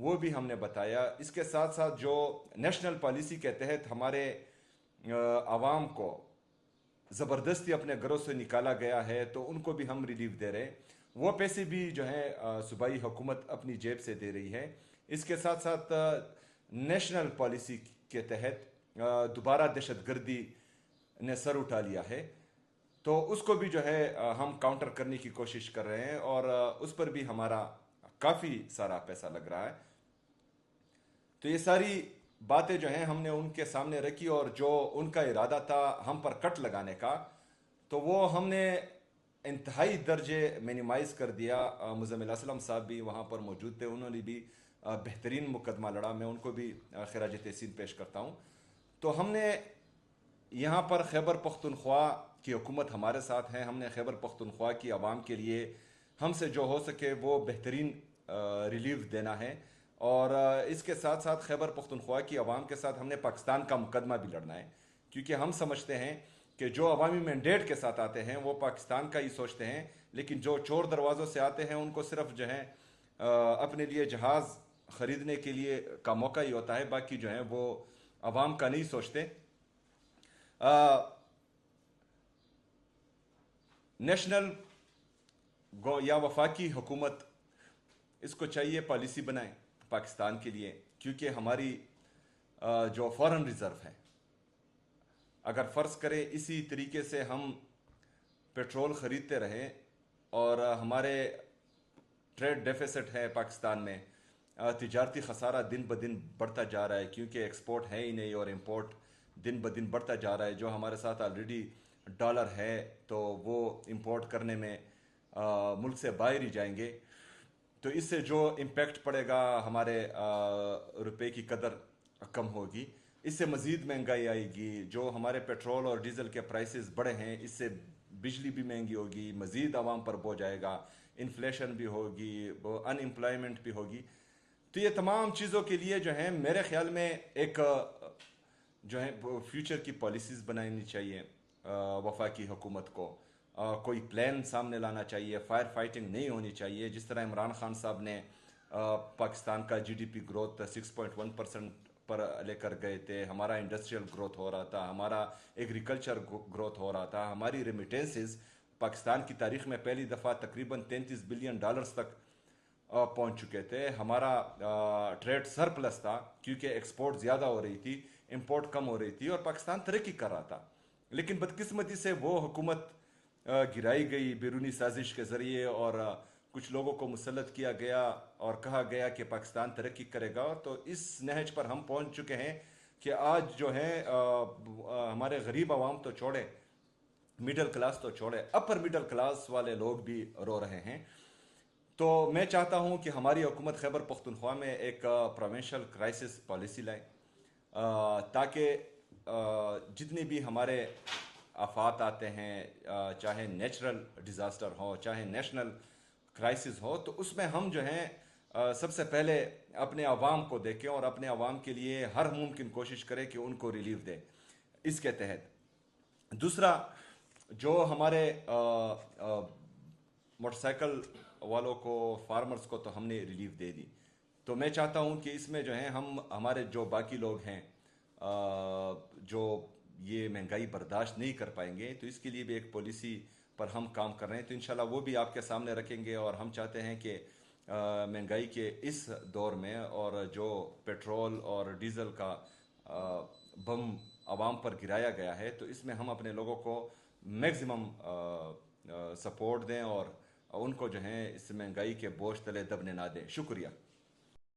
وہ بھی ہم نے بتایا. اس کے ساتھ ساتھ جو نیشنل پالیسی کے تحت ہمارے عوام کو زبردستی اپنے گھروں سے نکالا گیا ہے تو ان کو بھی ہم ریلیف دے رہے ہیں. وہ پیسے بھی جو ہے صوبائی حکومت اپنی جیب سے دے رہی ہے. اس کے ساتھ ساتھ نیشنل پالیسی کے تحت دوبارہ دہشت گردی نے سر اٹھا لیا ہے تو اس کو بھی جو ہے ہم کاؤنٹر کرنے کی کوشش کر رہے ہیں اور اس پر بھی ہمارا کافی سارا پیسہ لگ رہا ہے. تو یہ ساری باتیں جو ہیں ہم نے ان کے سامنے رکھی اور جو ان کا ارادہ تھا ہم پر کٹ لگانے کا تو وہ ہم نے انتہائی درجے مینیمائز کر دیا. مزمل اسلم صاحب بھی وہاں پر موجود تھے, انہوں نے بھی بہترین مقدمہ لڑا. میں ان کو بھی خراج تحسین پیش کرتا ہوں. تو ہم نے یہاں پر خیبر پختونخوا کی حکومت ہمارے ساتھ ہیں. ہم نے خیبر پختونخوا کی عوام کے لیے ہم سے جو ہو سکے وہ بہترین ریلیف دینا ہے اور اس کے ساتھ ساتھ خیبر پختونخوا کی عوام کے ساتھ ہم نے پاکستان کا مقدمہ بھی لڑنا ہے, کیونکہ ہم سمجھتے ہیں کہ جو عوامی مینڈیٹ کے ساتھ آتے ہیں وہ پاکستان کا ہی سوچتے ہیں, لیکن جو چور دروازوں سے آتے ہیں ان کو صرف جو ہے اپنے لیے جہاز خریدنے کے لیے کا موقع ہی ہوتا ہے, باقی جو ہے وہ عوام کا نہیں سوچتے. نیشنل یا وفاقی حکومت اس کو چاہیے پالیسی بنائیں پاکستان کے لیے, کیونکہ ہماری جو فارن ریزرو ہے اگر فرض کریں اسی طریقے سے ہم پیٹرول خریدتے رہیں اور ہمارے ٹریڈ ڈیفیسٹ ہے پاکستان میں, تجارتی خسارہ دن بدن بڑھتا جا رہا ہے کیونکہ ایکسپورٹ ہے ہی نہیں اور امپورٹ دن بدن بڑھتا جا رہا ہے. جو ہمارے ساتھ آلریڈی ڈالر ہے تو وہ امپورٹ کرنے میں ملک سے باہر ہی جائیں گے, تو اس سے جو امپیکٹ پڑے گا ہمارے روپے کی قدر کم ہوگی, اس سے مزید مہنگائی آئے گی. جو ہمارے پیٹرول اور ڈیزل کے پرائسز بڑھے ہیں اس سے بجلی بھی مہنگی ہوگی, مزید عوام پر بوجھ آئے گا, انفلیشن بھی ہوگی, ان امپلائمنٹ بھی ہوگی. تو یہ تمام چیزوں کے لیے جو ہیں میرے خیال میں ایک جو ہے فیوچر کی پالیسیز بنانی چاہیے وفاقی حکومت کو. کوئی پلان سامنے لانا چاہیے, فائر فائٹنگ نہیں ہونی چاہیے. جس طرح عمران خان صاحب نے پاکستان کا جی ڈی پی گروتھ 6.1% پر لے کر گئے تھے, ہمارا انڈسٹریل گروتھ ہو رہا تھا, ہمارا ایگریکلچر گروتھ ہو رہا تھا, ہماری ریمیٹنسز پاکستان کی تاریخ میں پہلی دفعہ تقریباً $33 بلین تک پہنچ چکے تھے. ہمارا ٹریڈ سرپلس تھا کیونکہ ایکسپورٹ زیادہ ہو رہی تھی, امپورٹ کم ہو رہی تھی اور پاکستان ترقی کر رہا تھا. لیکن بدقسمتی سے وہ حکومت گرائی گئی بیرونی سازش کے ذریعے اور کچھ لوگوں کو مسلط کیا گیا اور کہا گیا کہ پاکستان ترقی کرے گا. تو اس نہج پر ہم پہنچ چکے ہیں کہ آج جو ہے ہمارے غریب عوام تو چھوڑے, مڈل کلاس تو چھوڑے, اپر مڈل کلاس والے لوگ بھی رو رہے ہیں. تو میں چاہتا ہوں کہ ہماری حکومت خیبر پختونخوا میں ایک پروونشل کرائسس پالیسی لائے تاکہ جتنی بھی ہمارے آفات آتے ہیں, چاہے نیچرل ڈیزاسٹر ہو چاہے نیشنل کرائسس ہو, تو اس میں ہم جو ہیں سب سے پہلے اپنے عوام کو دیکھیں اور اپنے عوام کے لیے ہر ممکن کوشش کریں کہ ان کو ریلیف دیں اس کے تحت. دوسرا, جو ہمارے موٹر سائیکل والوں کو, فارمرز کو تو ہم نے ریلیف دے دی, تو میں چاہتا ہوں کہ اس میں جو ہے ہم ہمارے جو باقی لوگ ہیں جو یہ مہنگائی برداشت نہیں کر پائیں گے, تو اس کے لیے بھی ایک پالیسی پر ہم کام کر رہے ہیں. تو انشاءاللہ وہ بھی آپ کے سامنے رکھیں گے اور ہم چاہتے ہیں کہ مہنگائی کے اس دور میں اور جو پیٹرول اور ڈیزل کا بم عوام پر گرایا گیا ہے, تو اس میں ہم اپنے لوگوں کو میکزیمم سپورٹ دیں اور ان کو جو ہے اس مہنگائی کے بوجھ تلے دبنے نہ دیں. شکریہ.